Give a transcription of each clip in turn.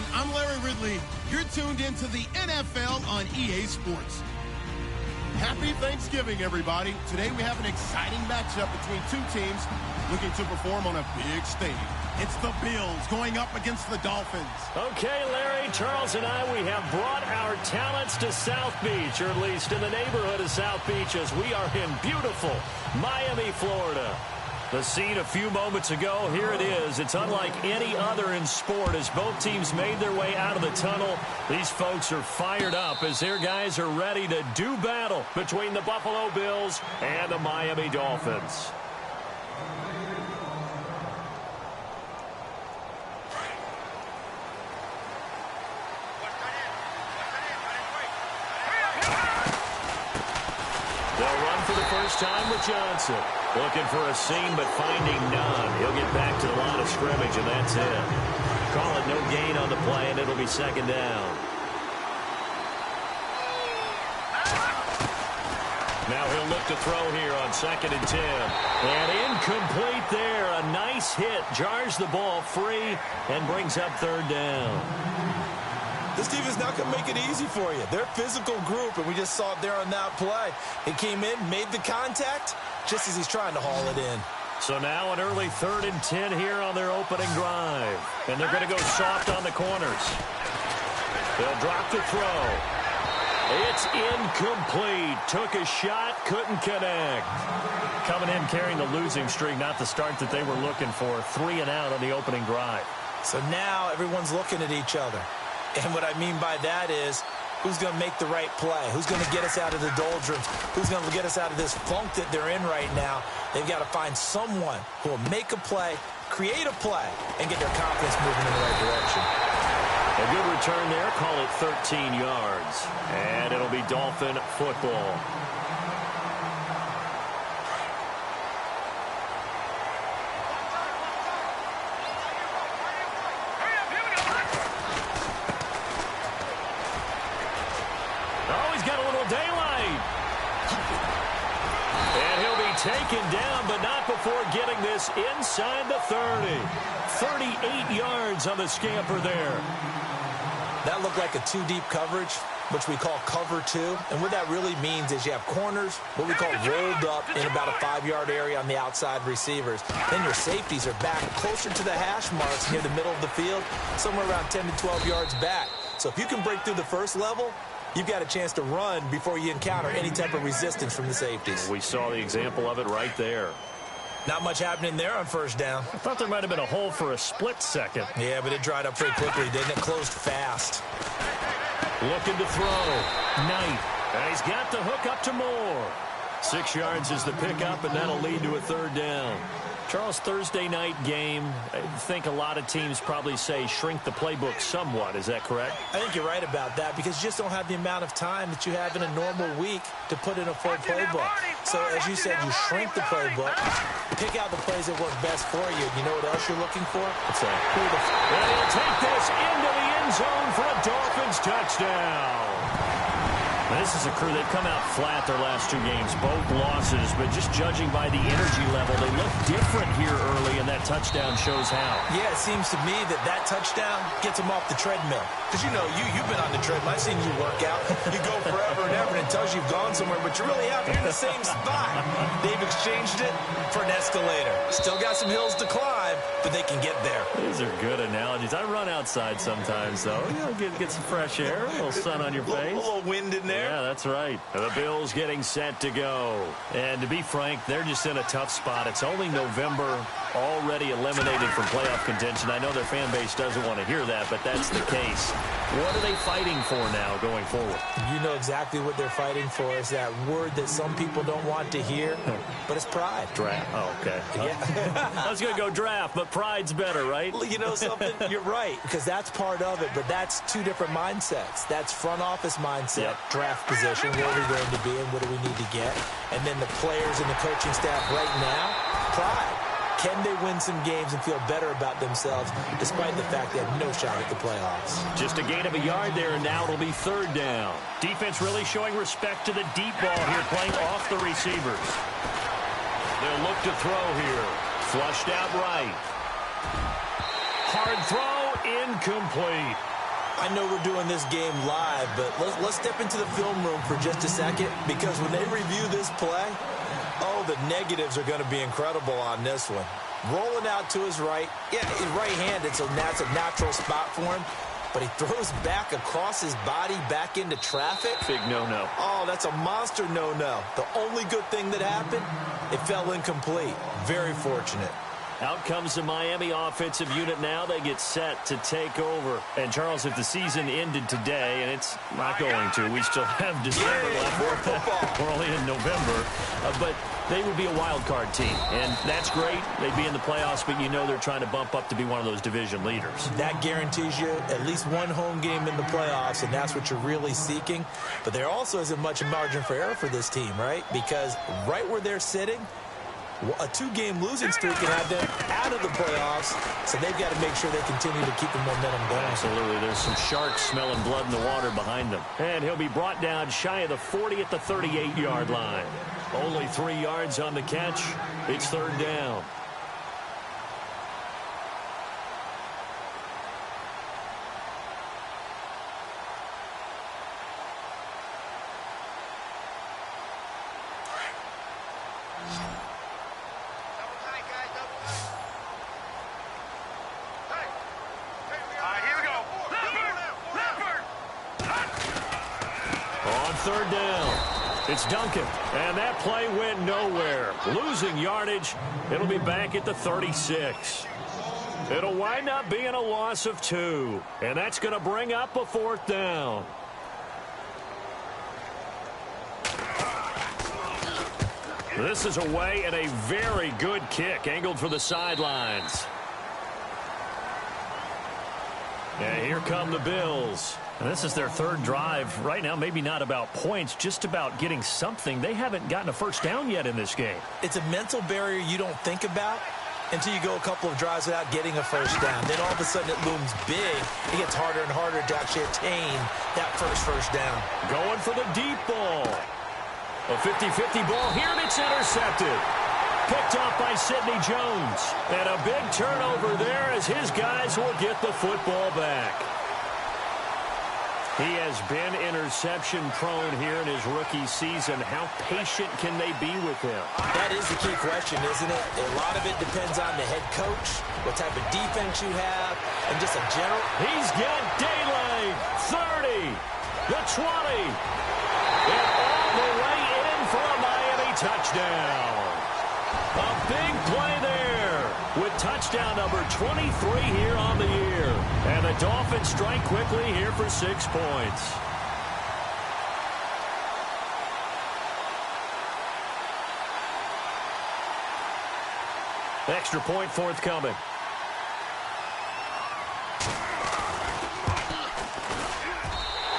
everyone. I'm Larry Ridley. You're tuned into the NFL on EA Sports. Happy Thanksgiving, everybody. Today we have an exciting matchup between two teams looking to perform on a big stage. It's the Bills going up against the Dolphins. Okay, Larry, Charles and I, we have brought our talents to South Beach, or at least in the neighborhood of South Beach, as we are in beautiful Miami, Florida. The scene a few moments ago, here it is. It's unlike any other in sport as both teams made their way out of the tunnel. These folks are fired up as their guys are ready to do battle between the Buffalo Bills and the Miami Dolphins. They'll run for the first time with Johnson. Looking for a seam, but finding none. He'll get back to the line of scrimmage, and that's it. Call it no gain on the play, and it'll be second down. Now he'll look to throw here on 2nd and 10. And incomplete there. A nice hit. Jars the ball free and brings up 3rd down. This defense not going to make it easy for you. They're a physical group, and we just saw it there on that play. He came in, made the contact, just as he's trying to haul it in. So now an early 3rd and 10 here on their opening drive. And they're going to go soft on the corners. They'll drop the throw. It's incomplete. Took a shot, couldn't connect. Coming in carrying the losing streak, not the start that they were looking for. 3 and out on the opening drive. So now everyone's looking at each other. And what I mean by that is, who's going to make the right play? Who's going to get us out of the doldrums? Who's going to get us out of this funk that they're in right now? They've got to find someone who will make a play, create a play, and get their confidence moving in the right direction. A good return there. Call it 13 yards. And it'll be Dolphin football. Taken down, but not before getting this inside the 30. 38 yards on the scamper there. That looked like a 2-deep coverage, which we call cover 2. And what that really means is you have corners, what we call rolled up in about a 5-yard area on the outside receivers. Then your safeties are back closer to the hash marks near the middle of the field, somewhere around 10 to 12 yards back. So if you can break through the first level, you've got a chance to run before you encounter any type of resistance from the safeties. We saw the example of it right there. Not much happening there on first down. I thought there might have been a hole for a split second. Yeah, but it dried up pretty quickly, didn't it? Closed fast. Looking to throw. Knight. And he's got the hook up to Moore. 6 yards is the pickup, and that'll lead to a 3rd down. Charles, Thursday night game, I think a lot of teams probably say shrink the playbook somewhat. Is that correct? I think you're right about that because you just don't have the amount of time that you have in a normal week to put in a full playbook. So, as you said, you shrink the playbook, pick out the plays that work best for you. You know what else you're looking for? What's that? And he'll take this into the end zone for a Dolphins touchdown. This is a crew, they've come out flat their last 2 games, both losses, but just judging by the energy level, they look different here early, and that touchdown shows how. Yeah, it seems to me that touchdown gets them off the treadmill. Because, you know, you've been on the treadmill. I've seen you work out. You go forever and ever, and it tells you you've gone somewhere, but you really haven't. You're in the same spot. They've exchanged it for an escalator. Still got some hills to climb, but they can get there. These are good analogies. I run outside sometimes, though. You know, get some fresh air, a little sun on your face. A little wind in there. Yeah, that's right. The Bills getting set to go. And to be frank, they're just in a tough spot. It's only November, already eliminated from playoff contention. I know their fan base doesn't want to hear that, but that's the case. What are they fighting for now going forward? You know exactly what they're fighting for. Is that word that some people don't want to hear, but it's pride. Draft. Oh, okay. Yeah. I was going to go draft, but pride's better, right? Well, you know something? You're right, because that's part of it, but that's 2 different mindsets. That's front office mindset, draft position, where are we going to be and what do we need to get? And then the players and the coaching staff right now, pride. Can they win some games and feel better about themselves despite the fact they have no shot at the playoffs? Just a gain of a yard there, and now it'll be 3rd down. Defense really showing respect to the deep ball here, playing off the receivers. They'll look to throw here. Flushed out right. Hard throw, incomplete. I know we're doing this game live, but let's step into the film room for just a second, because when they review this play, oh, the negatives are going to be incredible on this one. Rolling out to his right. Yeah, his right hand, that's a natural spot for him. But he throws back across his body back into traffic. Big no-no. Oh, that's a monster no-no. The only good thing that happened, it fell incomplete. Very fortunate. Out comes the Miami offensive unit now. They get set to take over. And, Charles, if the season ended today, and it's not going to, we still have December left. We're only in November. But they would be a wild card team. And that's great. They'd be in the playoffs, but you know they're trying to bump up to be one of those division leaders. That guarantees you at least one home game in the playoffs, and that's what you're really seeking. But there also isn't much margin for error for this team, right? Because right where they're sitting, a 2-game losing streak can have them out of the playoffs, so they've got to make sure they continue to keep the momentum going. Absolutely. There's some sharks smelling blood in the water behind them. And he'll be brought down shy of the 40 at the 38-yard line. Only 3 yards on the catch. It's third down. Third down. It's Duncan. And that play went nowhere. Losing yardage. It'll be back at the 36. It'll wind up being a loss of 2. And that's going to bring up a fourth down. This is away and a very good kick. Angled for the sidelines. And here come the Bills. And this is their third drive. Right now, maybe not about points, just about getting something. They haven't gotten a first down yet in this game. It's a mental barrier you don't think about until you go a couple of drives without getting a first down. Then all of a sudden it looms big. It gets harder and harder to actually attain that first down. Going for the deep ball. A 50-50 ball here, and it's intercepted. Picked off by Sidney Jones. And a big turnover there as his guys will get the football back. He has been interception-prone here in his rookie season. How patient can they be with him? That is the key question, isn't it? A lot of it depends on the head coach, what type of defense you have, and just a general. He's got daylight. 30, the 20, and all the way in for a Miami touchdown. A big play there with touchdown number 23 here on the year. And the Dolphins strike quickly here for 6 points. Extra point forthcoming.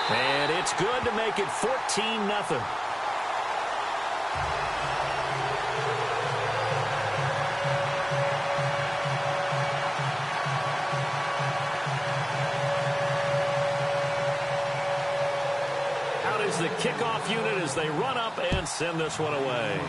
And it's good to make it 14-0. The kickoff unit as they run up and send this one away.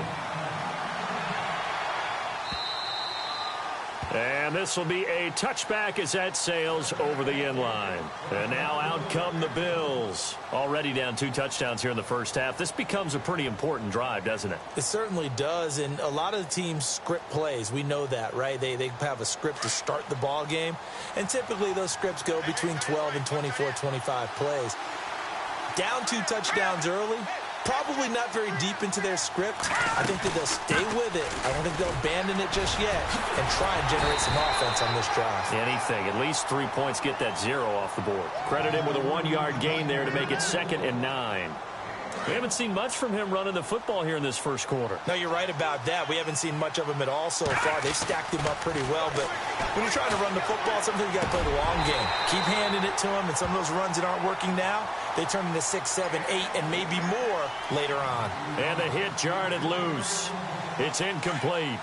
And this will be a touchback as that sails over the end line. And now out come the Bills. Already down 2 touchdowns here in the first half. This becomes a pretty important drive, doesn't it? It certainly does. And a lot of the teams script plays. We know that, right? They have a script to start the ball game. And typically those scripts go between 12 and 24, 25 plays. Down 2 touchdowns early, probably not very deep into their script. I think that they'll stay with it. I don't think they'll abandon it just yet and try and generate some offense on this drive. Anything. At least 3 points, get that 0 off the board. Credit him with a 1-yard gain there to make it 2nd and 9. We haven't seen much from him running the football here in this first quarter. No, you're right about that. We haven't seen much of him at all so far. They've stacked him up pretty well, but when you're trying to run the football, sometimes you got to play the long game. Keep handing it to him, and some of those runs that aren't working now, they turn into 6, 7, 8, and maybe more later on. And the hit jarred it loose. It's incomplete.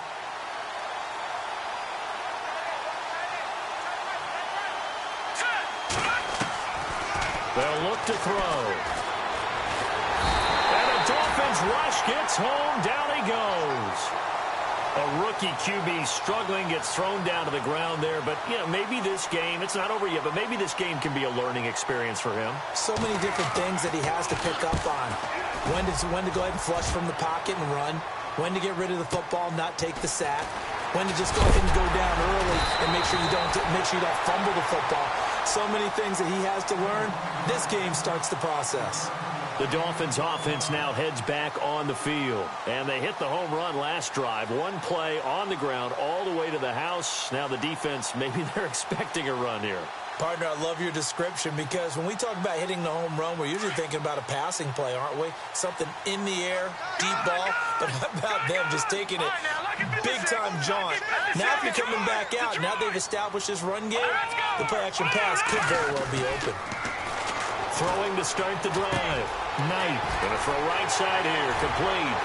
They'll look to throw. And the Dolphins rush gets home. Down he goes. A rookie QB struggling, gets thrown down to the ground there. But, you know, maybe this game, it's not over yet, but maybe this game can be a learning experience for him. So many different things that he has to pick up on. When to go ahead and flush from the pocket and run. When to get rid of the football, not take the sack. When to just go ahead and go down early and make sure you don't fumble the football. So many things that he has to learn. This game starts the process. The Dolphins offense now heads back on the field. And they hit the home run last drive. One play on the ground all the way to the house. Now the defense, maybe they're expecting a run here. Partner, I love your description because when we talk about hitting the home run, we're usually thinking about a passing play, aren't we? Something in the air, deep ball. But how about them just taking it big-time jaunt? Now if you're coming back out, now they've established this run game, the play-action pass could very well be open. Throwing to start the drive. Knight going to throw right side here, complete.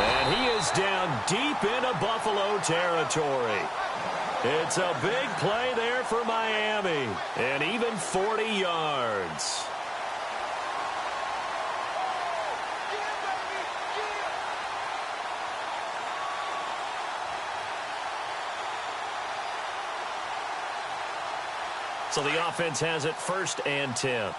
And he is down deep into Buffalo territory. It's a big play there for Miami, and even 40 yards. So the offense has it 1st and 10.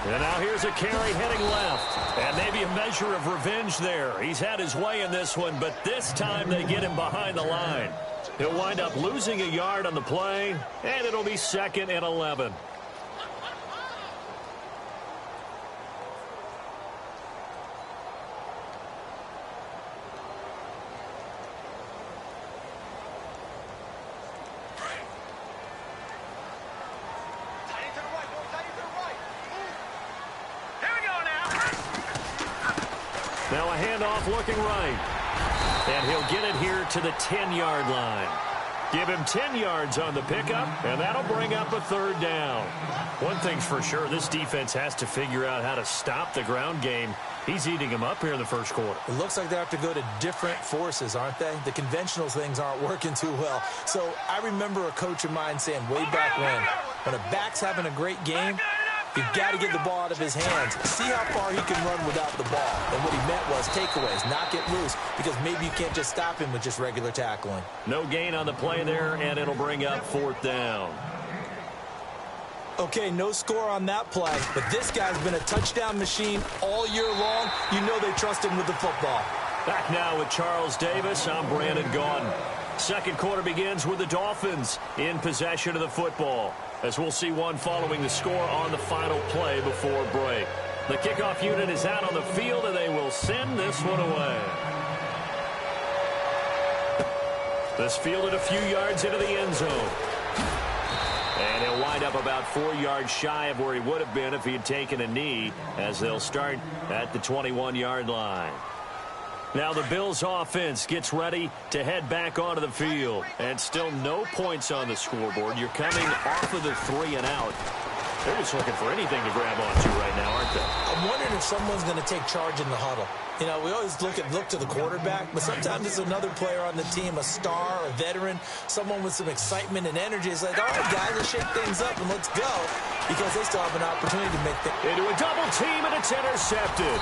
And now here's a carry heading left. And maybe a measure of revenge there. He's had his way in this one, but this time they get him behind the line. He'll wind up losing a yard on the play, and it'll be 2nd and 11. Now a handoff looking right. And he'll get it here to the 10-yard line. Give him 10 yards on the pickup, and that'll bring up a 3rd down. One thing's for sure, this defense has to figure out how to stop the ground game. He's eating him up here in the 1st quarter. It looks like they have to go to different forces, aren't they? The conventional things aren't working too well. So I remember a coach of mine saying way back when a back's having a great game, you've got to get the ball out of his hands. See how far he can run without the ball. And what he meant was takeaways, not get loose, because maybe you can't just stop him with just regular tackling. No gain on the play there, and it'll bring up 4th down. Okay, no score on that play, but this guy's been a touchdown machine all year long. You know they trust him with the football. Back now with Charles Davis. I'm Brandon Gaudin. 2nd quarter begins with the Dolphins in possession of the football, as we'll see one following the score on the final play before break. The kickoff unit is out on the field, and they will send this one away. This fielded a few yards into the end zone. And he'll wind up about 4 yards shy of where he would have been if he had taken a knee, as they'll start at the 21-yard line. Now the Bills offense gets ready to head back onto the field. And still no points on the scoreboard. You're coming off of the 3 and out. They're just looking for anything to grab onto right now, aren't they? I'm wondering if someone's going to take charge in the huddle. You know, we always look to the quarterback, but sometimes it's another player on the team, a star, a veteran, someone with some excitement and energy. It's like, all right, guys, let's shake things up and let's go, because they still have an opportunity to make things. Into a double team, and it's intercepted.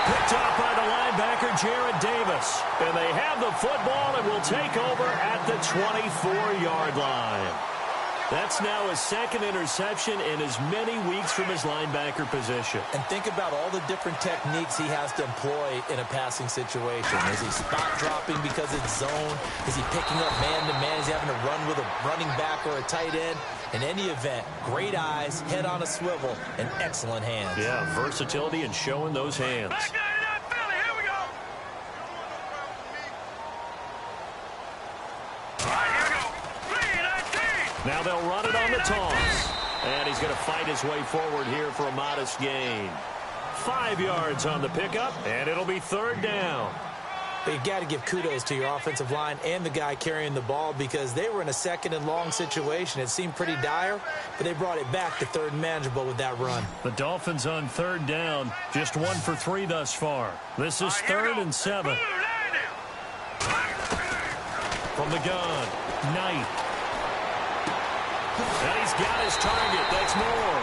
Picked off by the linebacker, Jarrad Davis. And they have the football and will take over at the 24-yard line. That's now his 2nd interception in as many weeks from his linebacker position. And think about all the different techniques he has to employ in a passing situation. Is he spot dropping because it's zone? Is he picking up man-to-man? Is he having to run with a running back or a tight end? In any event, great eyes, head on a swivel, and excellent hands. Yeah, versatility and showing those hands. Now they'll run it on the toss. And he's going to fight his way forward here for a modest gain. 5 yards on the pickup, and it'll be 3rd down. But you've got to give kudos to your offensive line and the guy carrying the ball, because they were in a 2nd and long situation. It seemed pretty dire, but they brought it back to 3rd and manageable with that run. The Dolphins on 3rd down, just 1 for 3 thus far. This is 3rd and 7. From the gun, Knight. And he's got his target. That's more.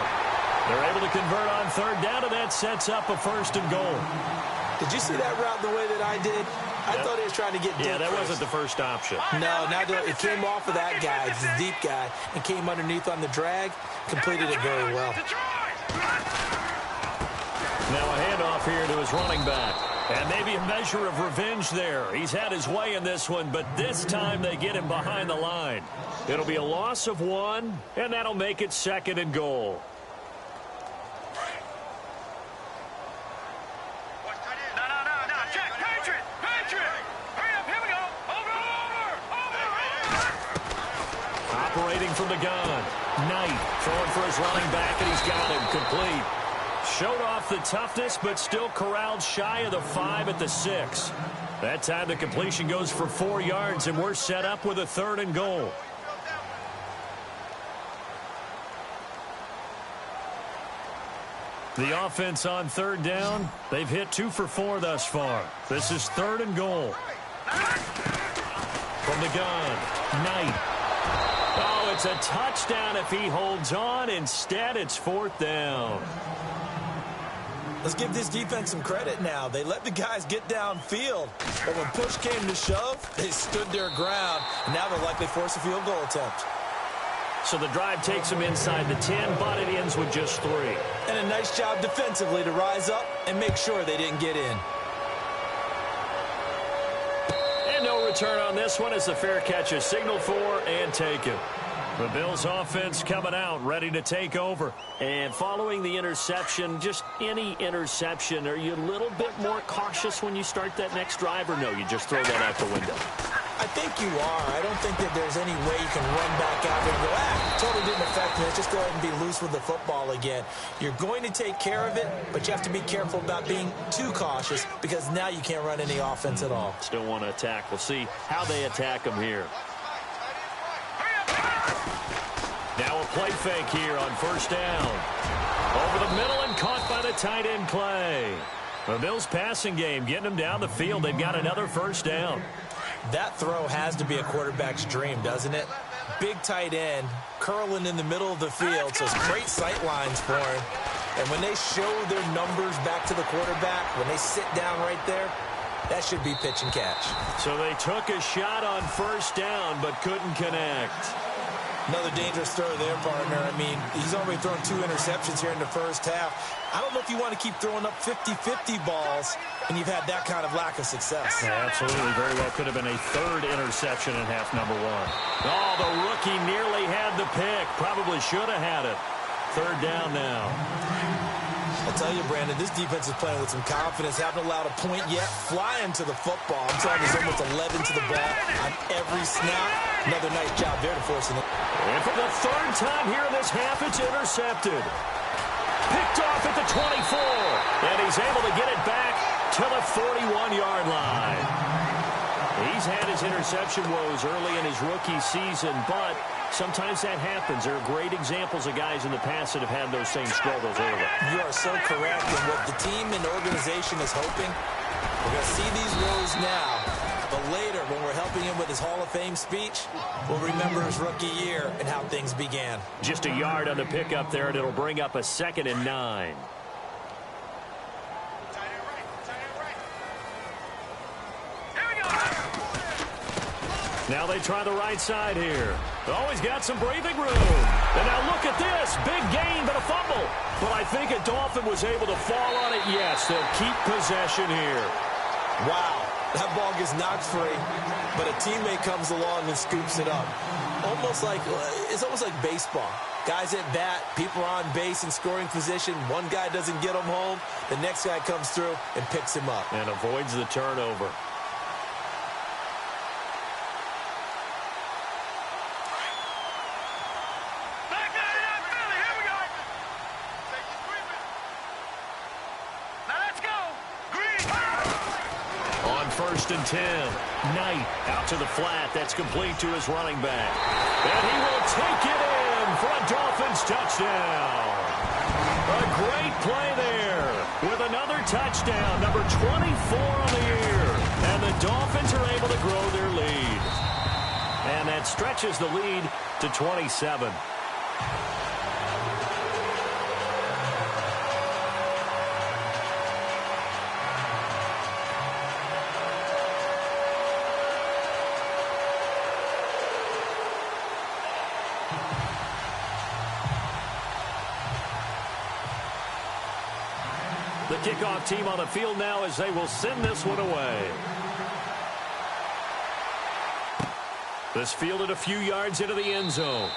They're able to convert on third down, and that sets up a 1st and goal. Did you see that route the way that I did? I thought he was trying to get deep. Yeah, that wasn't the first option. No, it came off of that guy, the deep guy, and came underneath on the drag. Completed it very well. Now a handoff here to his running back. And maybe a measure of revenge there. He's had his way in this one, but this time they get him behind the line. It'll be a loss of 1, and that'll make it 2nd and goal. Operating from the gun. Knight throwing for his running back, and he's got him complete. Showed off the toughness, but still corralled shy of the 5 at the 6. That time the completion goes for 4 yards, and we're set up with a 3rd and goal. The offense on 3rd down, they've hit 2 for 4 thus far. This is 3rd and goal. From the gun, Knight. Oh, it's a touchdown if he holds on. Instead, it's 4th down. Let's give this defense some credit now. They let the guys get downfield, but when push came to shove, they stood their ground, and now they'll likely force a field goal attempt. So the drive takes them inside the 10, but it ends with just 3. And a nice job defensively to rise up and make sure they didn't get in. And no return on this one as the fair catch is signaled for and taken. The Bills offense coming out, ready to take over. And following the interception, just any interception, are you a little bit more cautious when you start that next drive, or no, you just throw that out the window? I think you are. I don't think that there's any way you can run back out there and go, totally didn't affect me. Let's just go ahead and be loose with the football again. You're going to take care of it, but you have to be careful about being too cautious because now you can't run any offense at all. Still want to attack. We'll see how they attack them here. Now a play fake here on 1st down. Over the middle and caught by the tight end Clay. The Bills passing game getting them down the field. They've got another 1st down. That throw has to be a quarterback's dream, doesn't it? Big tight end, curling in the middle of the field, so it's great sight lines for him. And when they show their numbers back to the quarterback, when they sit down right there, that should be pitch and catch. So they took a shot on 1st down, but couldn't connect. Another dangerous throw there, partner. I mean, he's already thrown 2 interceptions here in the 1st half. I don't know if you want to keep throwing up 50-50 balls, and you've had that kind of lack of success. Yeah, absolutely. Very well could have been a 3rd interception in half number 1. Oh, the rookie nearly had the pick. Probably should have had it. 3rd down now. I'll tell you, Brandon, this defense is playing with some confidence. Haven't allowed a point yet. Flying to the football. I'm telling you, there's almost 11 to the ball on every snap. Another nice job there to force it. And for the 3rd time here in this half, it's intercepted. Picked off at the 24. And he's able to get it back to the 41-yard line. He's had his interception woes early in his rookie season, but sometimes that happens. There are great examples of guys in the past that have had those same struggles early. You are so correct. And what the team and organization is hoping, we're going to see these woes now. But later, when we're helping him with his Hall of Fame speech, we'll remember his rookie year and how things began. Just a yard on the pickup there, and it'll bring up a 2nd and 9. Now they try the right side here. Oh, he's got some breathing room. And now look at this. Big gain, but a fumble. But I think a Dolphin was able to fall on it. Yes, they'll keep possession here. Wow. That ball gets knocked free, but a teammate comes along and scoops it up. It's almost like baseball. Guys at bat, people are on base in scoring position. One guy doesn't get him home. The next guy comes through and picks him up. And avoids the turnover. First and 10. Knight out to the flat. That's complete to his running back. And he will take it in for a Dolphins touchdown. A great play there with another touchdown, number 24 on the year. And the Dolphins are able to grow their lead. And that stretches the lead to 27. The kickoff team on the field now as they will send this one away. This fielded a few yards into the end zone.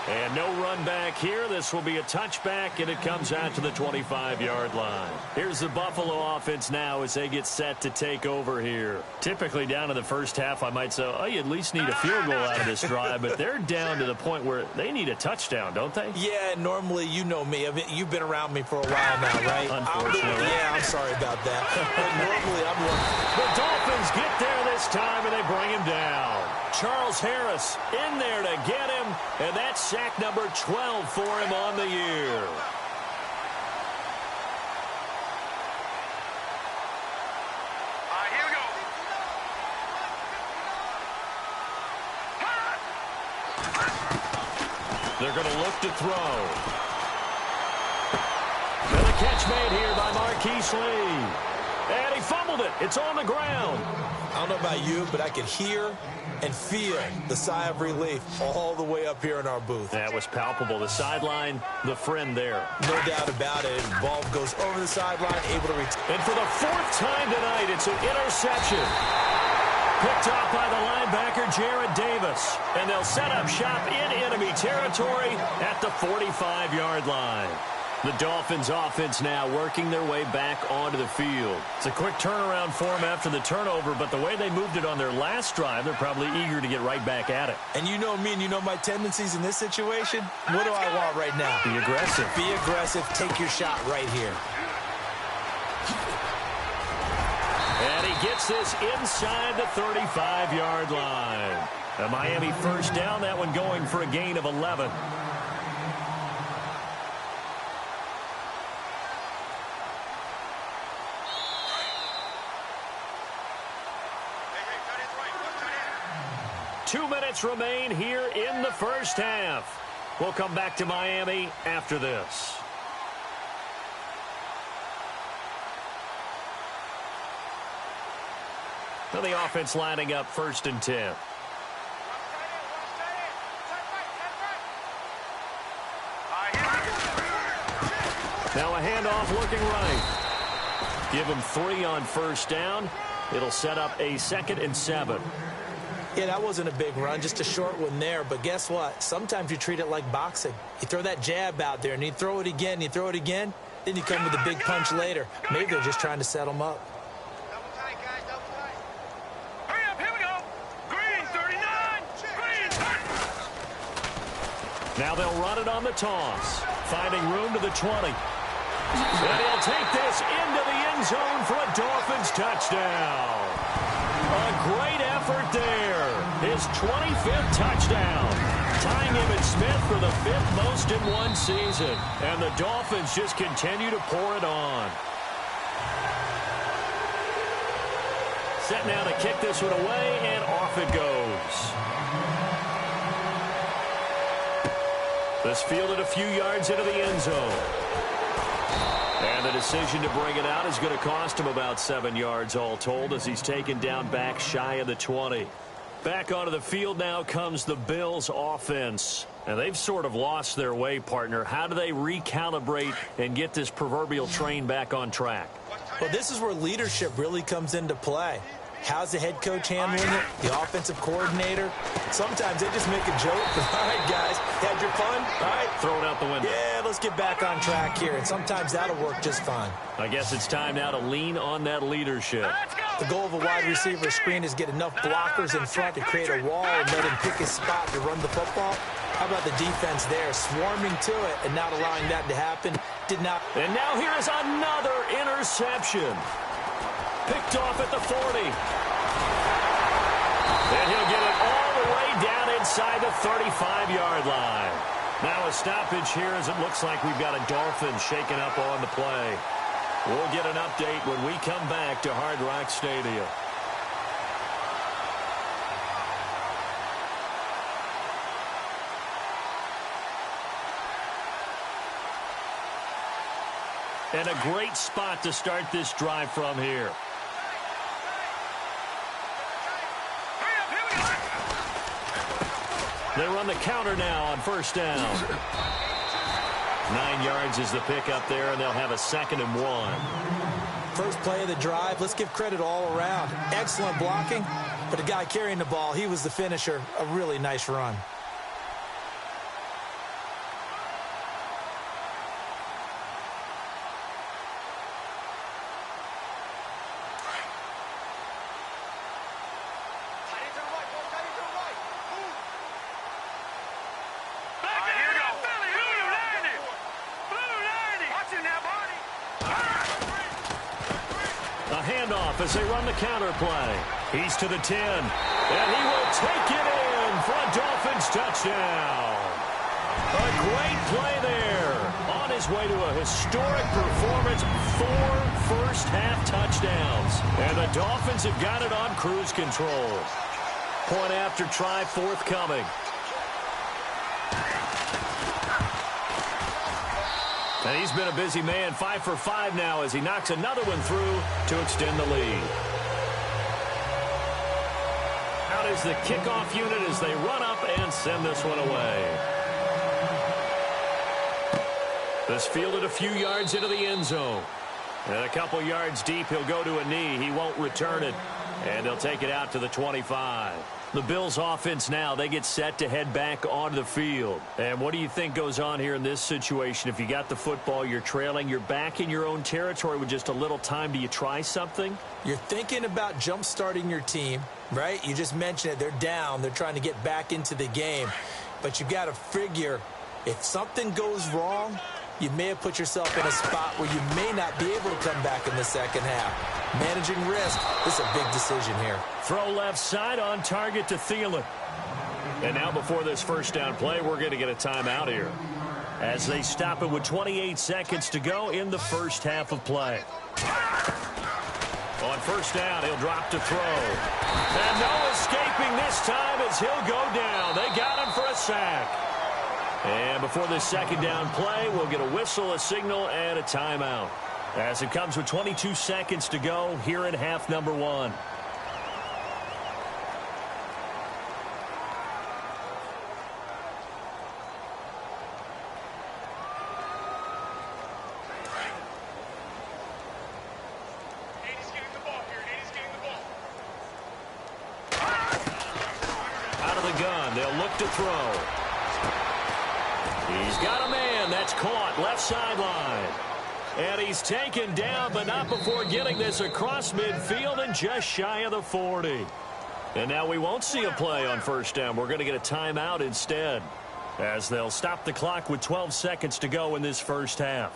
And no run back here. This will be a touchback, and it comes out to the 25-yard line. Here's the Buffalo offense now as they get set to take over here. Typically down to the first half, I might say, oh, you at least need a field goal out of this drive, but they're down to the point where they need a touchdown, don't they? Yeah, normally, you know me. I mean, you've been around me for a while now, right? Unfortunately. I'm sorry about that. But normally, I'm looking. The Dolphins get there this time, and they bring him down. Charles Harris in there to get him, and that's sack number 12 for him on the year. Here we go. They're going to look to throw. And the catch made here by Marquise Lee. And he fumbled it. It's on the ground. I don't know about you, but I could hear and feel the sigh of relief all the way up here in our booth. That was palpable. The sideline, the friend there. No doubt about it. The ball goes over the sideline, able to return. And for the fourth time tonight, it's an interception. Picked off by the linebacker, Jared Davis. And they'll set up shop in enemy territory at the 45-yard line. The Dolphins offense now working their way back onto the field. It's a quick turnaround for them after the turnover, but the way they moved it on their last drive, they're probably eager to get right back at it. And you know me and you know my tendencies in this situation. What do I want right now? Be aggressive. Be aggressive. Take your shot right here. And he gets this inside the 35-yard line. A Miami first down, that one going for a gain of 11. Two minutes remain here in the first half. We'll come back to Miami after this. Now the offense lining up 1st and 10. Now a handoff looking right. Give him 3 on first down. It'll set up a 2nd and 7. Yeah, that wasn't a big run, just a short one there. But guess what? Sometimes you treat it like boxing. You throw that jab out there, and you throw it again, you throw it again, then you come with a big punch later. Maybe they're just trying to set them up. Double tight, guys, double tight. Hurry up, here we go. Green, 39. Green, 30. Now they'll run it on the toss. Finding room to the 20. And he'll take this into the end zone for a Dolphins touchdown. A great effort there. His 25th touchdown. Tying him and Smith for the 5th most in one season. And the Dolphins just continue to pour it on. Set now to kick this one away, and off it goes. This fielded a few yards into the end zone. And the decision to bring it out is going to cost him about 7 yards all told as he's taken down back shy of the 20. Back onto the field now comes the Bills offense. And they've sort of lost their way, partner. How do they recalibrate and get this proverbial train back on track? Well, this is where leadership really comes into play. How's the head coach handling it? The offensive coordinator? Sometimes they just make a joke. All right, guys, had your fun? All right. Throw it out the window. Yeah, let's get back on track here. And sometimes that'll work just fine. I guess it's time now to lean on that leadership. The goal of a wide receiver screen is get enough blockers in front to create a wall and let him pick his spot to run the football. How about the defense there, swarming to it and not allowing that to happen? Did not. And now here is another interception. Picked off at the 40. And he'll get it all the way down inside the 35-yard line. Now a stoppage here as it looks like we've got a Dolphins shaking up on the play. We'll get an update when we come back to Hard Rock Stadium. And a great spot to start this drive from here. They run the counter now on first down. 9 yards is the pickup there, and they'll have a 2nd and 1. First play of the drive, let's give credit all around. Excellent blocking, but the guy carrying the ball, he was the finisher. A really nice run. As they run the counter play. He's to the 10. And he will take it in for a Dolphins touchdown. A great play there. On his way to a historic performance. 4 first-half touchdowns. And the Dolphins have got it on cruise control. Point after try forthcoming. And he's been a busy man, 5 for 5 now as he knocks another one through to extend the lead. Out is the kickoff unit as they run up and send this one away. This fielded a few yards into the end zone. And a couple yards deep, he'll go to a knee. He won't return it. And they'll take it out to the 25. The Bills offense now, they get set to head back onto the field. And what do you think goes on here in this situation? If you got the football, you're trailing, you're back in your own territory with just a little time. Do you try something? You're thinking about jump-starting your team, right? You just mentioned it. They're down. They're trying to get back into the game. But you got to figure if something goes wrong, you may have put yourself in a spot where you may not be able to come back in the second half. Managing risk, this is a big decision here. Throw left side on target to Thielen. And now before this first down play, we're going to get a timeout here. As they stop it with 28 seconds to go in the first half of play. On first down, he'll drop to throw. And no escaping this time as he'll go down. They got him for a sack. And before this second down play, we'll get a whistle, a signal, and a timeout. As it comes with 22 seconds to go here in half number 1. Out of the gun, they'll look to throw. He's got a man that's caught left sideline. And he's taken down, but not before getting this across midfield and just shy of the 40. And now we won't see a play on first down. We're going to get a timeout instead, as they'll stop the clock with 12 seconds to go in this first half.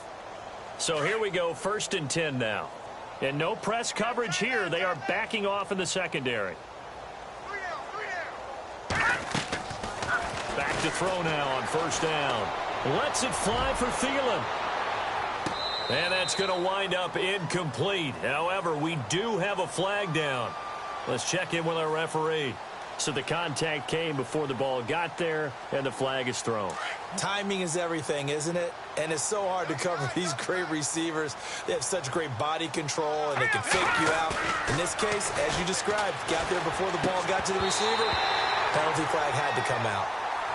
So here we go, 1st and 10 now. And no press coverage here. They are backing off in the secondary. Back to throw now on first down. Lets it fly for Thielen. And that's going to wind up incomplete. However, we do have a flag down. Let's check in with our referee. So the contact came before the ball got there, and the flag is thrown. Timing is everything, isn't it? And it's so hard to cover these great receivers. They have such great body control, and they can fake you out. In this case, as you described, got there before the ball got to the receiver. Penalty flag had to come out.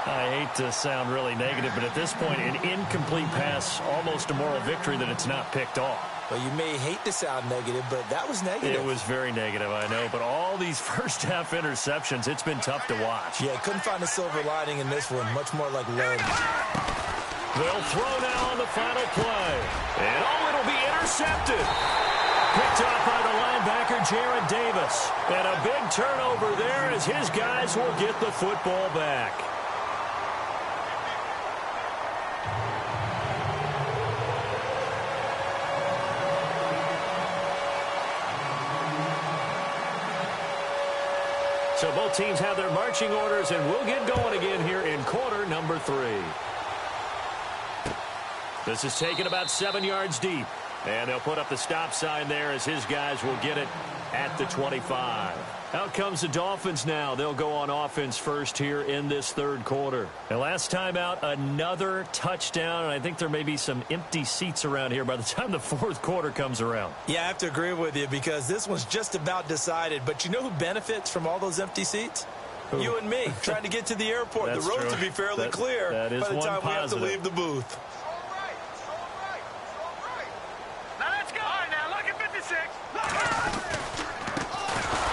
I hate to sound really negative, but at this point, an incomplete pass, almost a moral victory that it's not picked off. Well, you may hate to sound negative, but that was negative. It was very negative, I know. But all these first-half interceptions, it's been tough to watch. Yeah, couldn't find a silver lining in this one. Much more like lead. They'll throw now on the final play. And, it'll be intercepted. Picked off by the linebacker, Jared Davis. And a big turnover there as his guys will get the football back. So both teams have their marching orders, and we'll get going again here in quarter number 3. This is taken about 7 yards deep. And they'll put up the stop sign there as his guys will get it at the 25. Out comes the Dolphins now. They'll go on offense first here in this third quarter. And last time out, another touchdown. And I think there may be some empty seats around here by the time the fourth quarter comes around. Yeah, I have to agree with you because this one's just about decided. But you know who benefits from all those empty seats? Who? You and me, trying to get to the airport. The roads will be fairly clear by the time we have to leave the booth.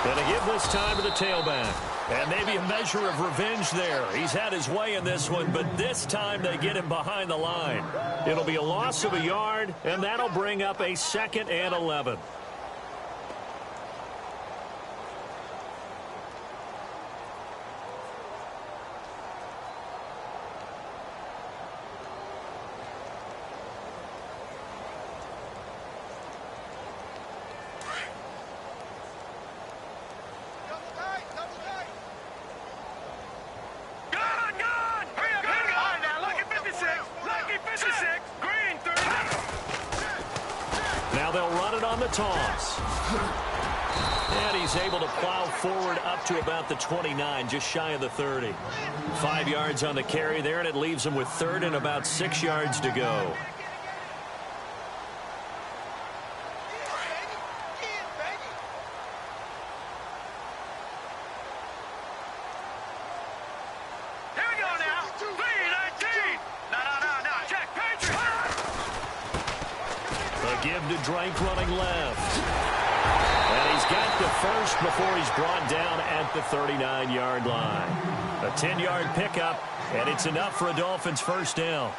Going to give this time to the tailback. And maybe a measure of revenge there. He's had his way in this one, but this time they get him behind the line. It'll be a loss of a yard, and that'll bring up a 2nd and 11. Toss. And he's able to plow forward up to about the 29, just shy of the 30. 5 yards on the carry there, and it leaves him with 3rd and about 6 yards to go. Drake running left. And he's got the first before he's brought down at the 39-yard line. A 10-yard pickup, and it's enough for a Dolphins first down.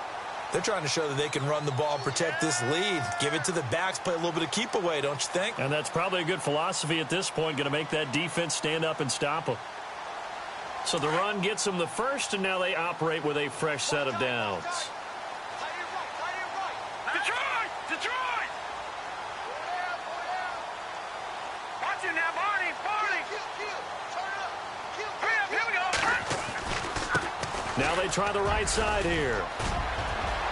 They're trying to show that they can run the ball, protect this lead, give it to the backs, play a little bit of keep away, don't you think? And that's probably a good philosophy at this point, going to make that defense stand up and stop them. So the run gets them the first, and now they operate with a fresh set of downs. Now they try the right side here.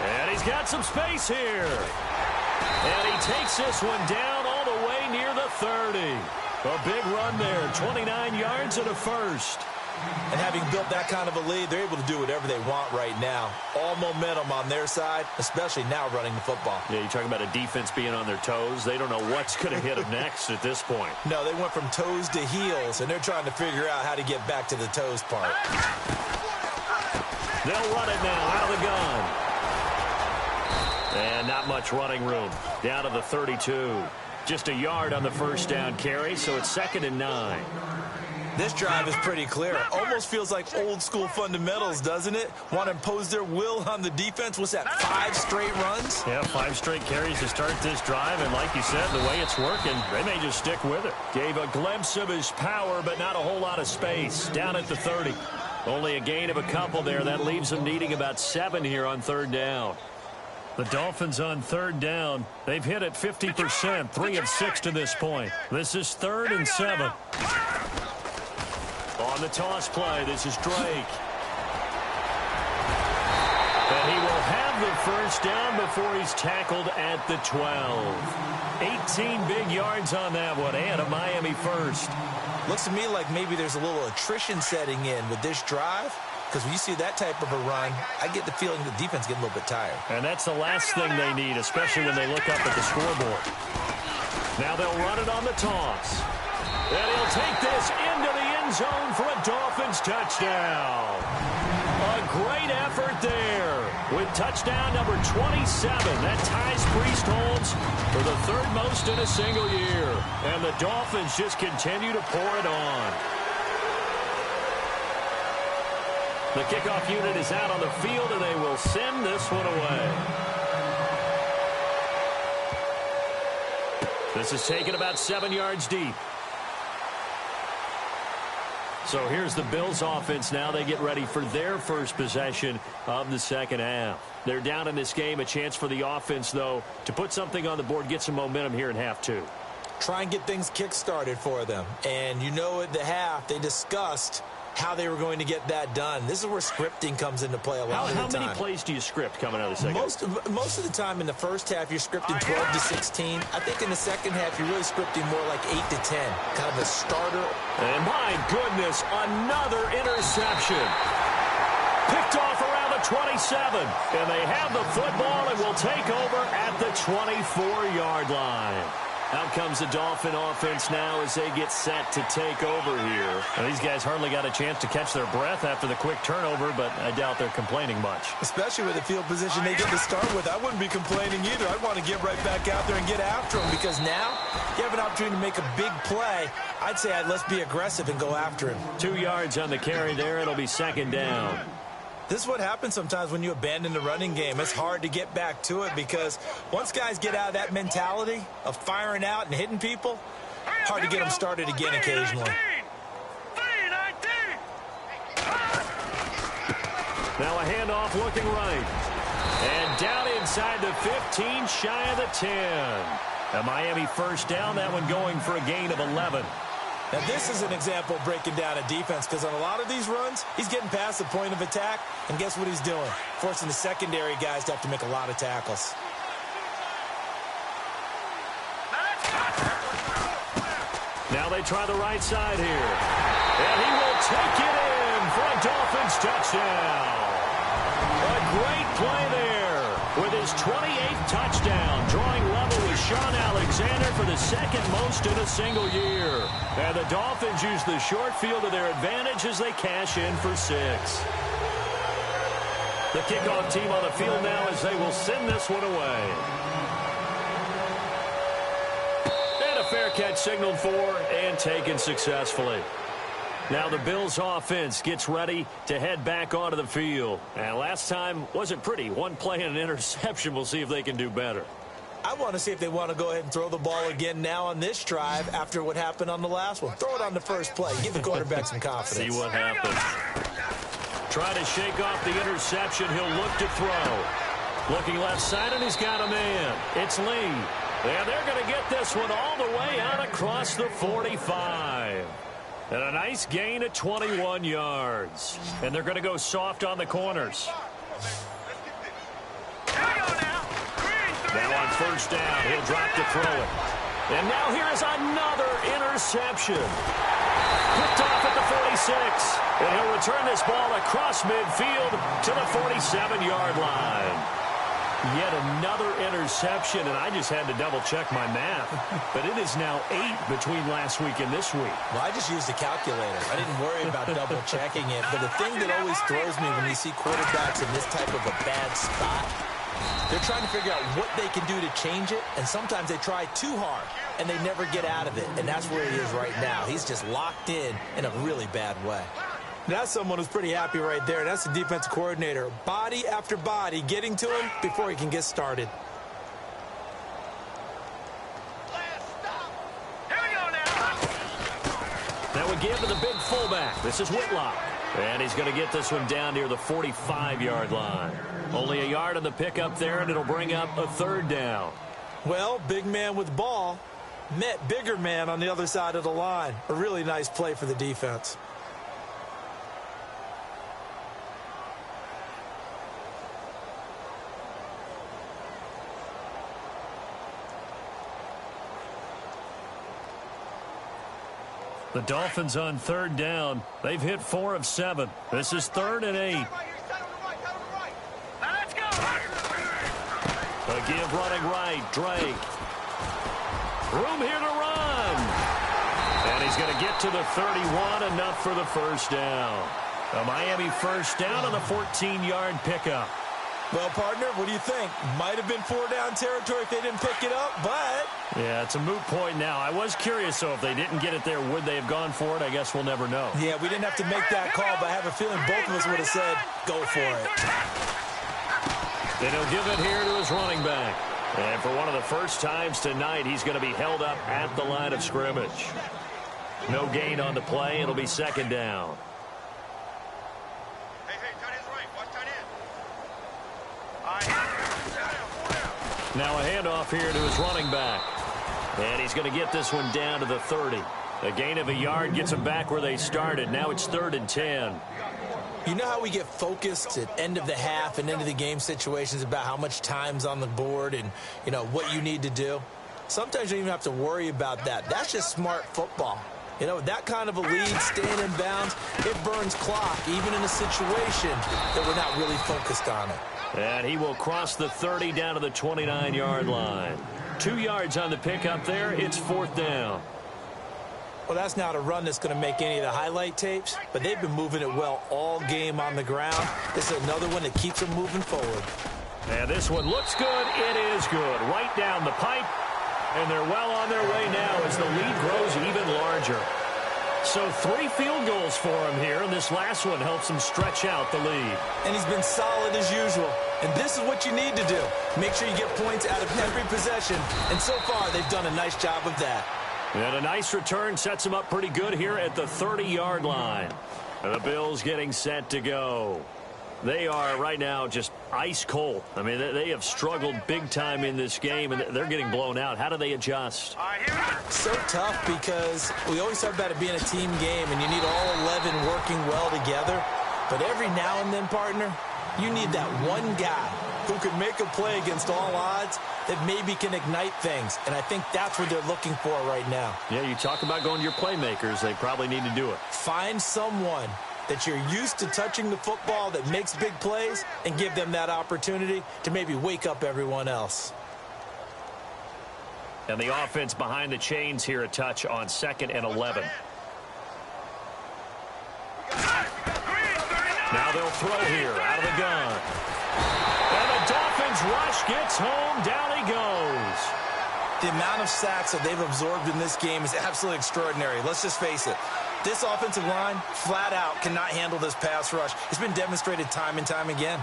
And he's got some space here. And he takes this one down all the way near the 30. A big run there, 29 yards and a first. And having built that kind of a lead, they're able to do whatever they want right now. All momentum on their side, especially now running the football. Yeah, you're talking about a defense being on their toes. They don't know what's going to hit them next at this point. No, they went from toes to heels, and they're trying to figure out how to get back to the toes part. They'll run it now out of the gun. And not much running room. Down to the 32. Just a yard on the first down carry, so it's 2nd and 9. This drive is pretty clear. Almost feels like old school fundamentals, doesn't it? Want to impose their will on the defense. What's that, 5 straight runs? Yeah, 5 straight carries to start this drive. And like you said, the way it's working, they may just stick with it. Gave a glimpse of his power, but not a whole lot of space. Down at the 30. Only a gain of a couple there. That leaves them needing about 7 here on 3rd down. The Dolphins on 3rd down. They've hit it 50%, 3 of 6 to this point. This is 3rd and 7. On the toss play, this is Drake. And he will have the first down before he's tackled at the 12. 18 big yards on that one, and a Miami first. Looks to me like maybe there's a little attrition setting in with this drive. Because when you see that type of a run, I get the feeling the defense getting a little bit tired. And that's the last thing they need, especially when they look up at the scoreboard. Now they'll run it on the toss. And he'll take this into the end zone for a Dolphins touchdown. A great effort there with touchdown number 27. That ties Priest Holmes for the 3rd most in a single year. And the Dolphins just continue to pour it on. The kickoff unit is out on the field, and they will send this one away. This is taken about 7 yards deep. So here's the Bills offense now. They get ready for their first possession of the second half. They're down in this game. A chance for the offense, though, to put something on the board, get some momentum here in half 2. Try and get things kick-started for them. And you know at the half, they discussed how they were going to get that done. This is where scripting comes into play a lot of the time. How many plays do you script coming out of the second? Most of the time in the first half, you're scripting 12 to 16. I think in the second half, you're really scripting more like 8 to 10, kind of a starter. And my goodness, another interception. Picked off around the 27. And they have the football and will take over at the 24-yard line. Out comes the Dolphin offense now as they get set to take over here. Now, these guys hardly got a chance to catch their breath after the quick turnover, but I doubt they're complaining much. Especially with the field position they get to start with. I wouldn't be complaining either. I'd want to get right back out there and get after them, because now you have an opportunity to make a big play. I'd say let's be aggressive and go after him. 2 yards on the carry there. It'll be second down. This is what happens sometimes when you abandon the running game. It's hard to get back to it, because once guys get out of that mentality of firing out and hitting people, hard to get them started again occasionally. Now a handoff looking right. And down inside the 15, shy of the 10. A Miami first down, that one going for a gain of 11. Now, this is an example of breaking down a defense, because on a lot of these runs, he's getting past the point of attack, and guess what he's doing? Forcing the secondary guys to have to make a lot of tackles. Now they try the right side here. And he will take it in for a Dolphins touchdown. A great play there with his 28th touchdown, drawing level with Sean Alexander for the second most in a single year. And the Dolphins use the short field to their advantage as they cash in for 6. The kickoff team on the field now as they will send this one away. And a fair catch signaled for and taken successfully. Now the Bills offense gets ready to head back onto the field. And last time wasn't pretty. One play and an interception. We'll see if they can do better. I want to see if they want to go ahead and throw the ball again now on this drive after what happened on the last one. Throw it on the first play. Give the quarterback some confidence. See what happens. Try to shake off the interception. He'll look to throw. Looking left side, and he's got a man. It's Lee. And they're going to get this one all the way out across the 45. And a nice gain of 21 yards. And they're going to go soft on the corners. Now on first down, he'll drop to throw it. And now here is another interception. Picked off at the 46. And he'll return this ball across midfield to the 47-yard line. Yet another interception, and I just had to double-check my math. But it is now 8 between last week and this week. Well, I just used a calculator. I didn't worry about double-checking it. But the thing that always throws me when you see quarterbacks in this type of a bad spot, they're trying to figure out what they can do to change it, and sometimes they try too hard, and they never get out of it. And that's where he is right now. He's just locked in a really bad way. That's someone who's pretty happy right there. That's the defensive coordinator. Body after body getting to him before he can get started. Now we give to the big fullback. This is Whitlock. And he's going to get this one down near the 45-yard line. Only a yard on the pickup there, and it'll bring up a third down. Well, big man with ball met bigger man on the other side of the line. A really nice play for the defense. The Dolphins on third down. They've hit 4 of 7. This is 3rd and 8. A give running right. Drake. Room here to run. And he's going to get to the 31. Enough for the first down. A Miami first down on the 14-yard pickup. Well, partner, what do you think? Might have been 4-down territory if they didn't pick it up, but... Yeah, it's a moot point now. I was curious, so if they didn't get it there, would they have gone for it? I guess we'll never know. Yeah, we didn't have to make that call, but I have a feeling both of us would have said, go for it. Then he'll give it here to his running back. And for one of the first times tonight, he's going to be held up at the line of scrimmage. No gain on the play. It'll be second down. Now a handoff here to his running back. And he's going to get this one down to the 30. A gain of a yard gets them back where they started. Now it's 3rd and 10. You know how we get focused at end of the half and end of the game situations about how much time's on the board and, you know, what you need to do? Sometimes you don't even have to worry about that. That's just smart football. You know, that kind of a lead, staying in bounds, it burns clock, even in a situation that we're not really focused on it. And he will cross the 30 down to the 29-yard line. 2 yards on the pickup there. It's 4th down. Well, that's not a run that's going to make any of the highlight tapes, but they've been moving it well all game on the ground. This is another one that keeps them moving forward. And this one looks good. It is good. Right down the pipe. And they're well on their way now as the lead grows even larger. So 3 field goals for him here, and this last one helps him stretch out the lead. And he's been solid as usual. And this is what you need to do. Make sure you get points out of every possession. And so far, they've done a nice job of that. And a nice return sets him up pretty good here at the 30-yard line. And the Bills getting set to go. They are right now just ice cold. I mean, they have struggled big time in this game, and they're getting blown out. How do they adjust? So tough because we always talk about it being a team game, and you need all 11 working well together. But every now and then, partner, you need that one guy who can make a play against all odds that maybe can ignite things. And I think that's what they're looking for right now. Yeah, you talk about going to your playmakers. They probably need to do it. Find someone that you're used to touching the football that makes big plays and give them that opportunity to maybe wake up everyone else. And the offense behind the chains here a touch on 2nd and 11. Now they'll throw here out of the gun. And the Dolphins rush gets home. Down he goes. The amount of sacks that they've absorbed in this game is absolutely extraordinary. Let's just face it. This offensive line, flat out, cannot handle this pass rush. It's been demonstrated time and time again.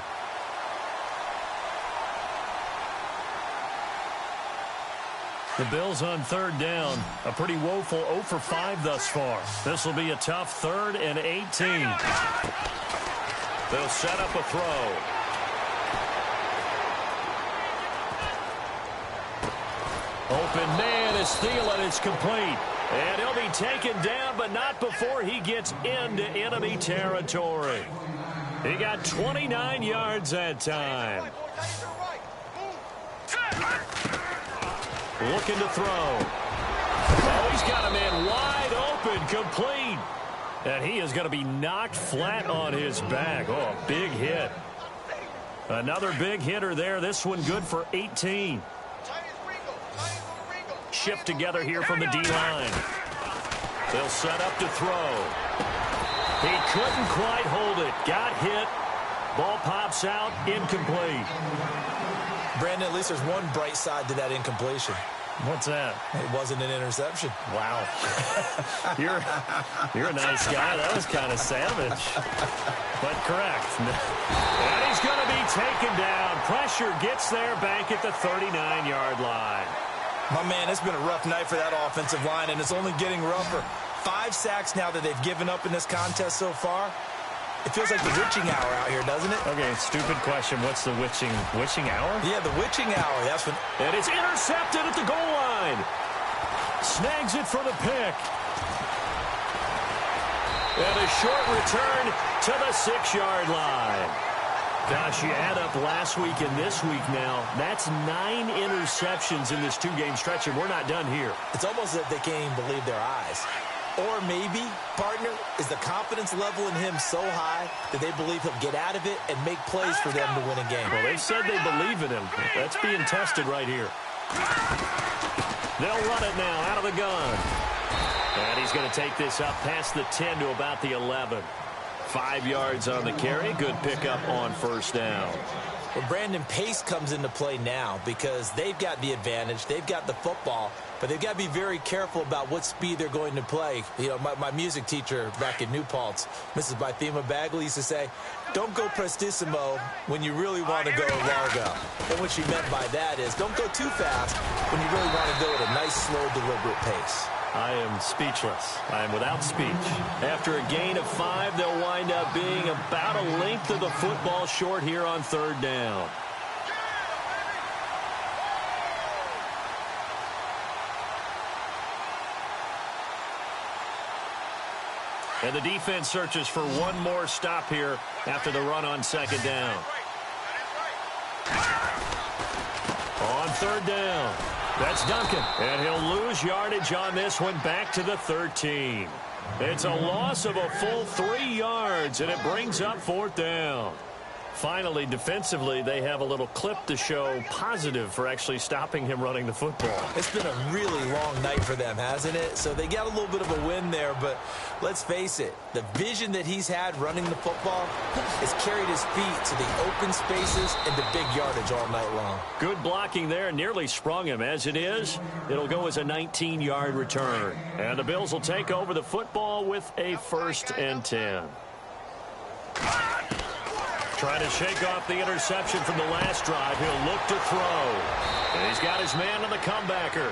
The Bills on 3rd down. A pretty woeful 0 for 5 thus far. This will be a tough 3rd and 18. They'll set up a throw. Open man is Thielen. It's complete. And he'll be taken down, but not before he gets into enemy territory. He got 29 yards that time. Looking to throw. Oh, he's got a man wide open, complete. And he is going to be knocked flat on his back. Oh, a big hit. Another big hitter there. This one good for 18. Shift together here from the D-line. They'll set up to throw. He couldn't quite hold it. Got hit. Ball pops out. Incomplete. Brandon, at least there's one bright side to that incompletion. What's that? It wasn't an interception. Wow. You're a nice guy. That was kind of savage. But correct. And he's going to be taken down. Pressure gets there back at the 39-yard line. My man, it's been a rough night for that offensive line, and it's only getting rougher. 5 sacks now that they've given up in this contest so far. It feels like the witching hour out here, doesn't it? Okay, stupid question. What's the witching hour? Yeah, the witching hour. That's what. And it's intercepted at the goal line. Snags it for the pick. And a short return to the 6-yard line. Gosh, you add up last week and this week now. That's 9 interceptions in this 2-game stretch, and we're not done here. It's almost as if they can't even believe their eyes. Or maybe, partner, is the confidence level in him so high that they believe he'll get out of it and make plays for them to win a game. Well, they said they believe in him. That's being tested right here. They'll run it now out of the gun. And he's going to take this up past the 10 to about the 11. 5 yards on the carry. Good pickup on 1st down. Well, Brandon, pace comes into play now because they've got the advantage. They've got the football, but they've got to be very careful about what speed they're going to play. You know, my music teacher back in New Paltz, Mrs. Bythema Bagley, used to say, don't go prestissimo when you really want to go largo. And what she meant by that is don't go too fast when you really want to go at a nice, slow, deliberate pace. I am speechless. I am without speech. After a gain of 5, they'll wind up being about a length of the football short here on 3rd down. And the defense searches for one more stop here after the run on second down. On third down, that's Duncan. And he'll lose yardage on this one back to the 13. It's a loss of a full 3 yards, and it brings up fourth down. Finally, defensively, they have a little clip to show positive for actually stopping him running the football. It's been a really long night for them, hasn't it? So they got a little bit of a win there, but let's face it, the vision that he's had running the football has carried his feet to the open spaces and the big yardage all night long. Good blocking there, nearly sprung him. As it is, it'll go as a 19-yard return. And the Bills will take over the football with a 1st and 10. Trying to shake off the interception from the last drive. He'll look to throw. And he's got his man on the comebacker.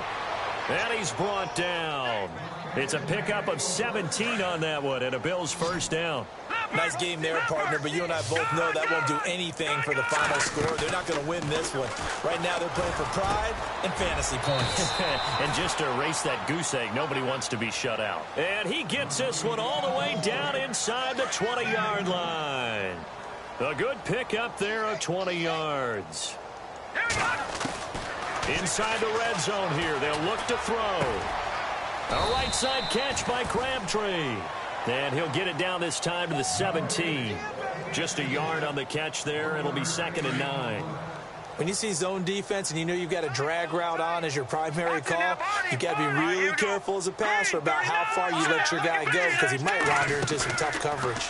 And he's brought down. It's a pickup of 17 on that one and a Bills 1st down. Nice game there, partner, but you and I both know that won't do anything for the final score. They're not going to win this one. Right now they're playing for pride and fantasy points. And just to erase that goose egg, nobody wants to be shut out. And he gets this one all the way down inside the 20-yard line. A good pickup there of 20 yards. Inside the red zone here, they'll look to throw. A right side catch by Crabtree. And he'll get it down this time to the 17. Just a yard on the catch there. It'll be 2nd and 9. When you see zone defense and you know you've got a drag route on as your primary call, you've got to be really careful as a passer about how far you let your guy go because he might wander into some tough coverage.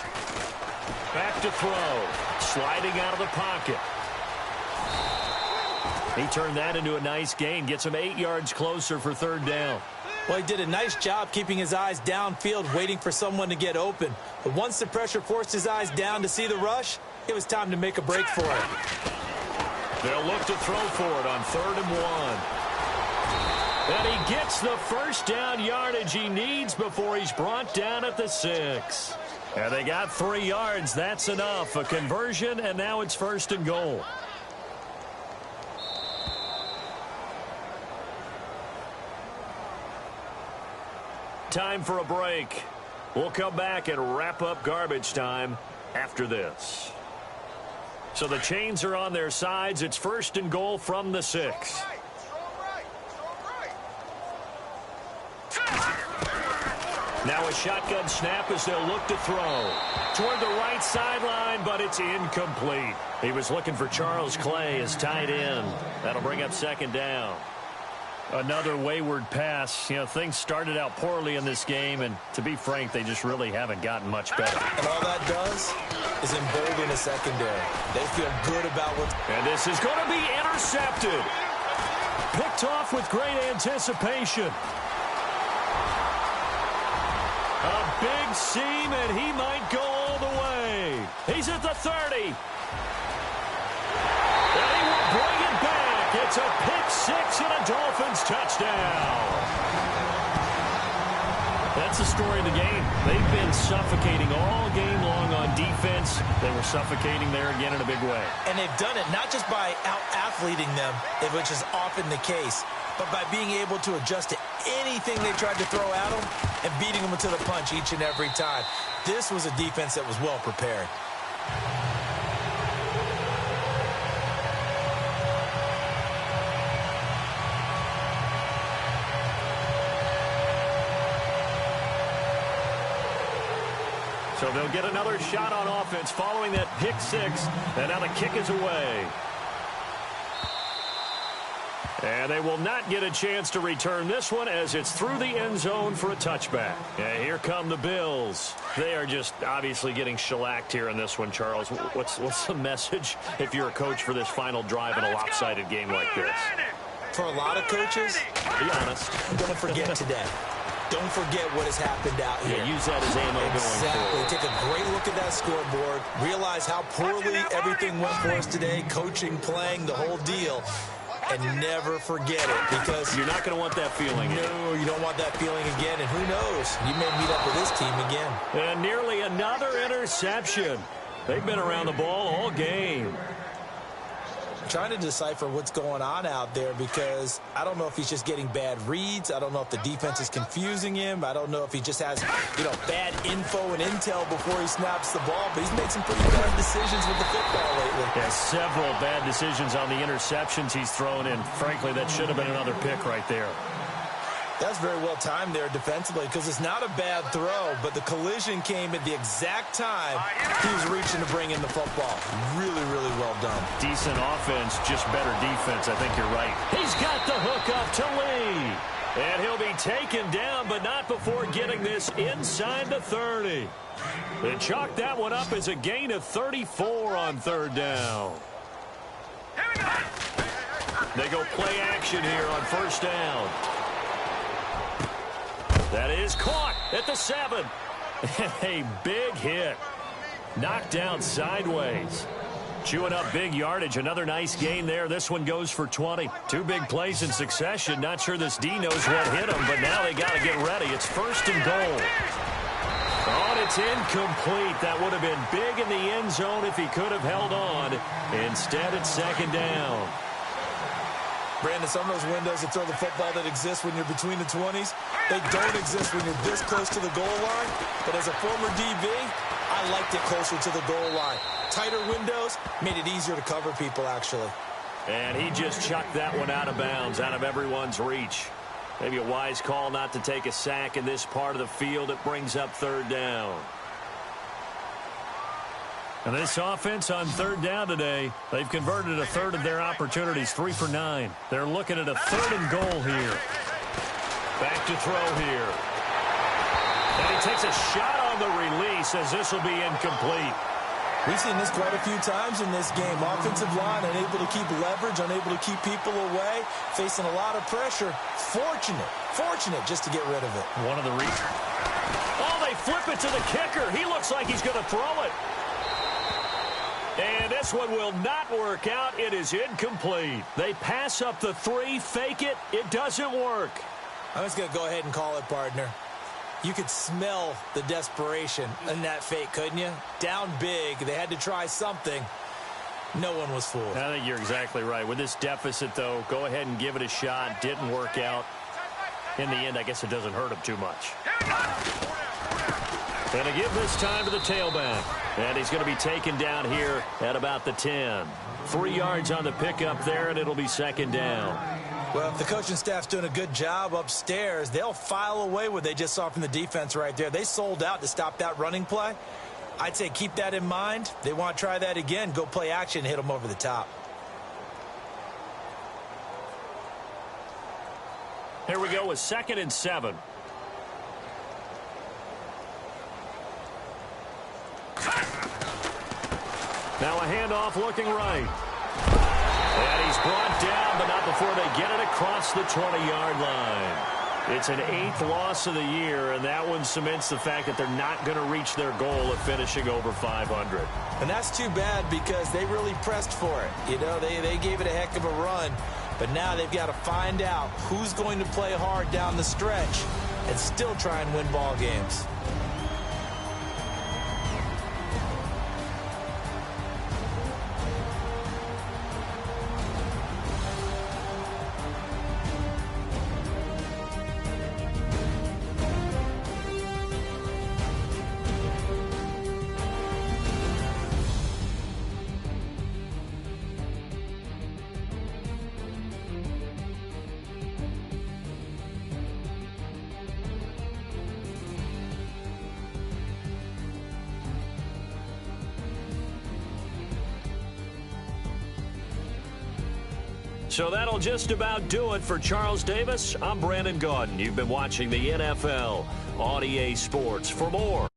Back to throw. Sliding out of the pocket. He turned that into a nice gain. Gets him 8 yards closer for 3rd down. Well, he did a nice job keeping his eyes downfield, waiting for someone to get open. But once the pressure forced his eyes down to see the rush, it was time to make a break for it. They'll look to throw for it on 3rd and 1. And he gets the 1st down yardage he needs before he's brought down at the 6. And they got 3 yards. That's enough. A conversion, and now it's 1st and goal. Time for a break. We'll come back and wrap up garbage time after this. So the chains are on their sides. It's 1st and goal from the 6. Now a shotgun snap as they'll look to throw. Toward the right sideline, but it's incomplete. He was looking for Charles Clay as tight end. That'll bring up 2nd down. Another wayward pass. You know, things started out poorly in this game, and to be frank, they just really haven't gotten much better. And all that does is embolden a secondary. They feel good about what's... And this is going to be intercepted. Picked off with great anticipation. A big seam, and he might go all the way. He's at the 30. And he will bring it back. It's a pick-6 and a Dolphins touchdown. That's the story of the game. They've been suffocating all game long on defense. They were suffocating there again in a big way. And they've done it not just by out-athleting them, which is often the case, but by being able to adjust to anything they tried to throw at them and beating them to the punch each and every time. This was a defense that was well prepared. So they'll get another shot on offense following that pick-6, and now the kick is away. And they will not get a chance to return this one as it's through the end zone for a touchback. And here come the Bills. They are just obviously getting shellacked here in this one, Charles. What's the message if you're a coach for this final drive in a lopsided game like this? For a lot of coaches, be honest, don't forget today. Don't forget what has happened out here. Yeah, use that as ammo going forward. Take a great look at that scoreboard. Realize how poorly everything went for us today. Coaching, playing, the whole deal. And never forget it, because you're not going to want that feeling. No, you don't want that feeling again. And who knows? You may meet up with this team again. And nearly another interception. They've been around the ball all game. trying to decipher what's going on out there because I don't know if he's just getting bad reads. I don't know if the defense is confusing him. I don't know if he just has, bad info and intel before he snaps the ball. But he's made some pretty bad decisions with the football lately. Yeah, several bad decisions on the interceptions he's thrown in. Frankly, that should have been another pick right there. That's very well timed there defensively because it's not a bad throw, but the collision came at the exact time he was reaching to bring in the football. Really, really well done. Decent offense, just better defense. I think you're right. He's got the hook up to Lee. And he'll be taken down, but not before getting this inside the 30. They chalked that one up as a gain of 34 on third down. They go play action here on first down. That is caught at the 7. A big hit. Knocked down sideways. Chewing up big yardage. Another nice gain there. This one goes for 20. 2 big plays in succession. Not sure this D knows what hit him, but now they got to get ready. It's first and goal. Oh, and it's incomplete. That would have been big in the end zone if he could have held on. Instead, it's second down. Brandon, some of those windows that throw the football that exist when you're between the 20s, they don't exist when you're this close to the goal line. But as a former DB, I liked it closer to the goal line. Tighter windows made it easier to cover people, actually. And he just chucked that one out of bounds, out of everyone's reach. Maybe a wise call not to take a sack in this part of the field. It brings up third down. And this offense on third down today, they've converted a third of their opportunities, 3 for 9. They're looking at a third and goal here. Back to throw here. And he takes a shot on the release as this will be incomplete. We've seen this quite a few times in this game. Offensive line unable to keep leverage, unable to keep people away, facing a lot of pressure. Fortunate just to get rid of it. One of the reasons. Oh, they flip it to the kicker. He looks like he's going to throw it. And this one will not work out. It is incomplete. They pass up the 3, fake it. It doesn't work. I'm just going to go ahead and call it, partner. You could smell the desperation in that fake, couldn't you? Down big. They had to try something. No one was fooled. I think you're exactly right. With this deficit, though, go ahead and give it a shot. Didn't work out. In the end, I guess it doesn't hurt him too much. And to give this time to the tailback. And he's going to be taken down here at about the 10. 3 yards on the pickup there, and it'll be second down. Well, if the coaching staff's doing a good job upstairs, they'll file away what they just saw from the defense right there. They sold out to stop that running play. I'd say keep that in mind. They want to try that again. Go play action, hit them over the top. Here we go with 2nd and 7. Now a handoff looking right. And he's brought down, but not before they get it across the 20-yard line. It's an 8th loss of the year, and that one cements the fact that they're not going to reach their goal of finishing over 500. And that's too bad because they really pressed for it. They gave it a heck of a run, but now they've got to find out who's going to play hard down the stretch and still try and win ball games. So that'll just about do it for Charles Davis. I'm Brandon Gaudin. You've been watching the NFL on EA Sports. For more